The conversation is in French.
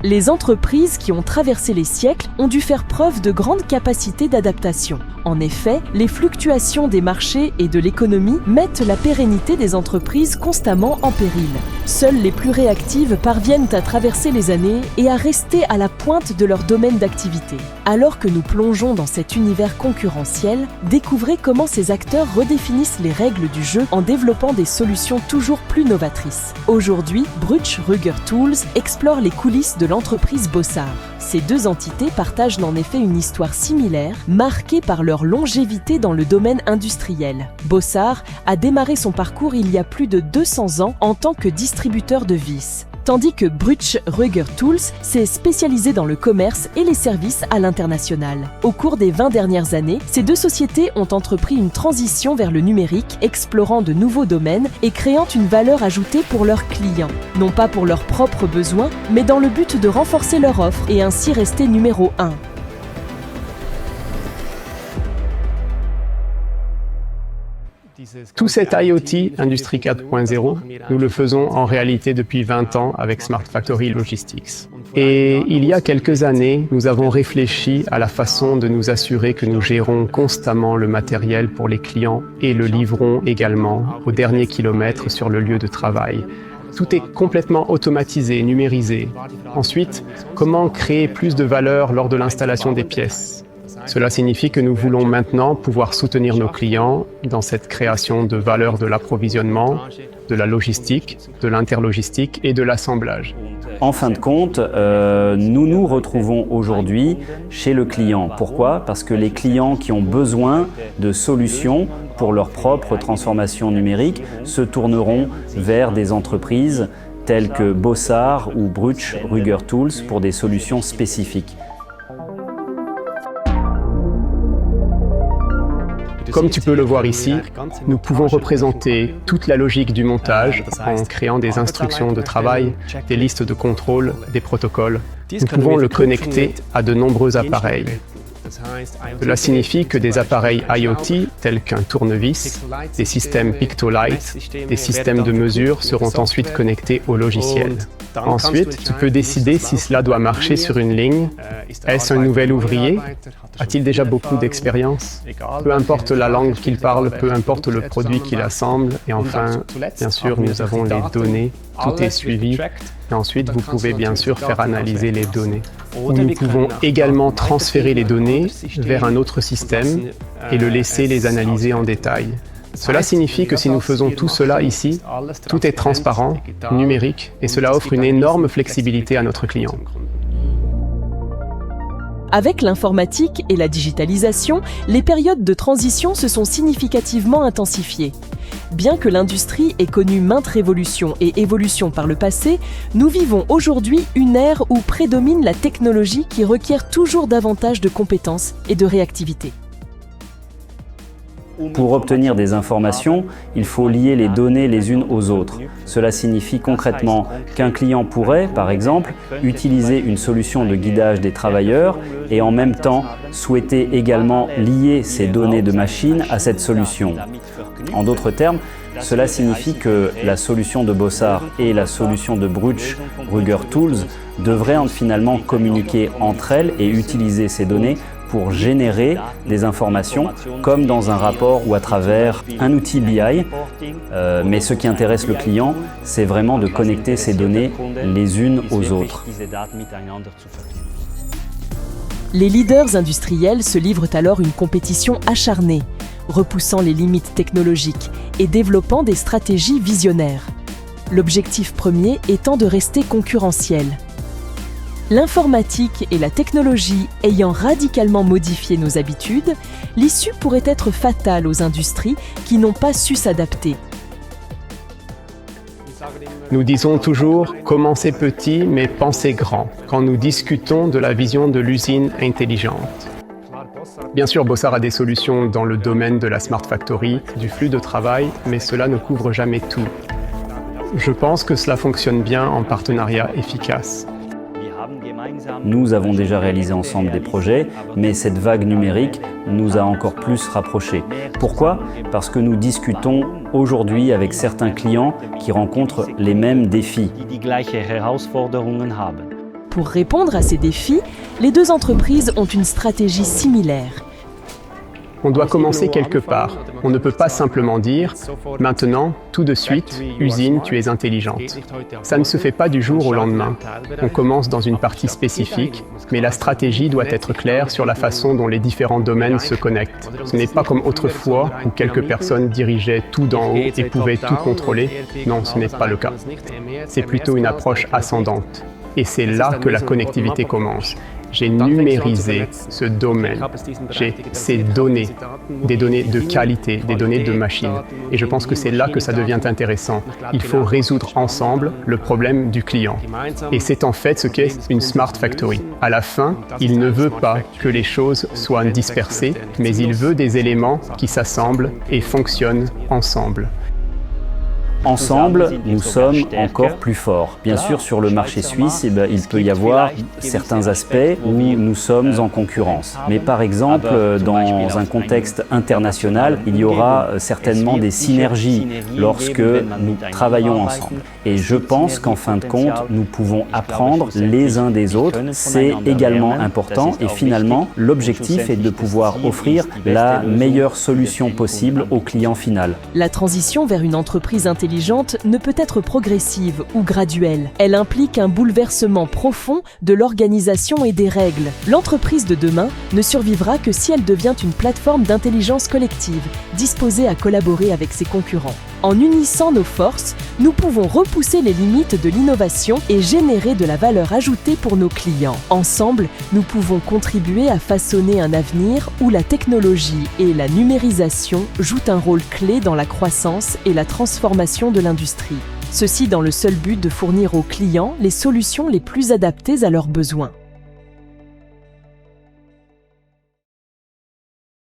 Les entreprises qui ont traversé les siècles ont dû faire preuve de grande capacité d'adaptation. En effet, les fluctuations des marchés et de l'économie mettent la pérennité des entreprises constamment en péril. Seules les plus réactives parviennent à traverser les années et à rester à la pointe de leur domaine d'activité. Alors que nous plongeons dans cet univers concurrentiel, découvrez comment ces acteurs redéfinissent les règles du jeu en développant des solutions toujours plus novatrices. Aujourd'hui, Brugsch Rüger Tools explore les coulisses de l'entreprise Bossard. Ces deux entités partagent en effet une histoire similaire, marquée par leur longévité dans le domaine industriel. Bossard a démarré son parcours il y a plus de 200 ans en tant que distributeur de vis, tandis que Brugsch Rüger Tools s'est spécialisé dans le commerce et les services à l'international. Au cours des 20 dernières années, ces deux sociétés ont entrepris une transition vers le numérique, explorant de nouveaux domaines et créant une valeur ajoutée pour leurs clients. Non pas pour leurs propres besoins, mais dans le but de renforcer leur offre et ainsi rester numéro 1. Tout cet IoT, Industrie 4.0, nous le faisons en réalité depuis 20 ans avec Smart Factory Logistics. Et il y a quelques années, nous avons réfléchi à la façon de nous assurer que nous gérons constamment le matériel pour les clients et le livrons également au dernier kilomètre sur le lieu de travail. Tout est complètement automatisé, numérisé. Ensuite, comment créer plus de valeur lors de l'installation des pièces ? Cela signifie que nous voulons maintenant pouvoir soutenir nos clients dans cette création de valeur de l'approvisionnement, de la logistique, de l'interlogistique et de l'assemblage. En fin de compte, nous nous retrouvons aujourd'hui chez le client. Pourquoi ? Parce que les clients qui ont besoin de solutions pour leur propre transformation numérique se tourneront vers des entreprises telles que Bossard ou Brugsch Rüger Tools pour des solutions spécifiques. Comme tu peux le voir ici, nous pouvons représenter toute la logique du montage en créant des instructions de travail, des listes de contrôle, des protocoles. Nous pouvons le connecter à de nombreux appareils. Cela signifie que des appareils IoT tels qu'un tournevis, des systèmes Pictolite, des systèmes de mesure seront ensuite connectés au logiciel. Ensuite, tu peux décider si cela doit marcher sur une ligne. Est-ce un nouvel ouvrier ? A-t-il déjà beaucoup d'expérience ? Peu importe la langue qu'il parle, peu importe le produit qu'il assemble. Et enfin, bien sûr, nous avons les données. Tout est suivi. Et ensuite, vous pouvez bien sûr faire analyser les données. Nous pouvons également transférer les données vers un autre système et le laisser les analyser en détail. Cela signifie que si nous faisons tout cela ici, tout est transparent, numérique, et cela offre une énorme flexibilité à notre client. Avec l'informatique et la digitalisation, les périodes de transition se sont significativement intensifiées. Bien que l'industrie ait connu maintes révolutions et évolutions par le passé, nous vivons aujourd'hui une ère où prédomine la technologie qui requiert toujours davantage de compétences et de réactivité. Pour obtenir des informations, il faut lier les données les unes aux autres. Cela signifie concrètement qu'un client pourrait, par exemple, utiliser une solution de guidage des travailleurs et en même temps souhaiter également lier ces données de machine à cette solution. En d'autres termes, cela signifie que la solution de Bossard et la solution de Brugsch Rüger Tools devraient finalement communiquer entre elles et utiliser ces données pour générer des informations comme dans un rapport ou à travers un outil BI. Mais ce qui intéresse le client, c'est vraiment de connecter ces données les unes aux autres. Les leaders industriels se livrent alors une compétition acharnée, repoussant les limites technologiques et développant des stratégies visionnaires. L'objectif premier étant de rester concurrentiel. L'informatique et la technologie ayant radicalement modifié nos habitudes, l'issue pourrait être fatale aux industries qui n'ont pas su s'adapter. Nous disons toujours « commencez petit mais pensez grand » quand nous discutons de la vision de l'usine intelligente. Bien sûr, Bossard a des solutions dans le domaine de la Smart Factory, du flux de travail, mais cela ne couvre jamais tout. Je pense que cela fonctionne bien en partenariat efficace. Nous avons déjà réalisé ensemble des projets, mais cette vague numérique nous a encore plus rapprochés. Pourquoi ? Parce que nous discutons aujourd'hui avec certains clients qui rencontrent les mêmes défis. Pour répondre à ces défis, les deux entreprises ont une stratégie similaire. On doit commencer quelque part. On ne peut pas simplement dire « Maintenant, tout de suite, usine, tu es intelligente ». Ça ne se fait pas du jour au lendemain. On commence dans une partie spécifique, mais la stratégie doit être claire sur la façon dont les différents domaines se connectent. Ce n'est pas comme autrefois où quelques personnes dirigeaient tout d'en haut et pouvaient tout contrôler. Non, ce n'est pas le cas. C'est plutôt une approche ascendante. Et c'est là que la connectivité commence. J'ai numérisé ce domaine, j'ai ces données, des données de qualité, des données de machine. Et je pense que c'est là que ça devient intéressant. Il faut résoudre ensemble le problème du client. Et c'est en fait ce qu'est une Smart Factory. À la fin, il ne veut pas que les choses soient dispersées, mais il veut des éléments qui s'assemblent et fonctionnent ensemble. Ensemble, nous sommes encore plus forts. Bien sûr, sur le marché suisse, il peut y avoir certains aspects où nous sommes en concurrence. Mais par exemple, dans un contexte international, il y aura certainement des synergies lorsque nous travaillons ensemble. Et je pense qu'en fin de compte, nous pouvons apprendre les uns des autres. C'est également important et finalement, l'objectif est de pouvoir offrir la meilleure solution possible au client final. La transition vers une entreprise intelligente ne peut être progressive ou graduelle. Elle implique un bouleversement profond de l'organisation et des règles. L'entreprise de demain ne survivra que si elle devient une plateforme d'intelligence collective, disposée à collaborer avec ses concurrents. En unissant nos forces, nous pouvons repousser les limites de l'innovation et générer de la valeur ajoutée pour nos clients. Ensemble, nous pouvons contribuer à façonner un avenir où la technologie et la numérisation jouent un rôle clé dans la croissance et la transformation de l'industrie. Ceci dans le seul but de fournir aux clients les solutions les plus adaptées à leurs besoins.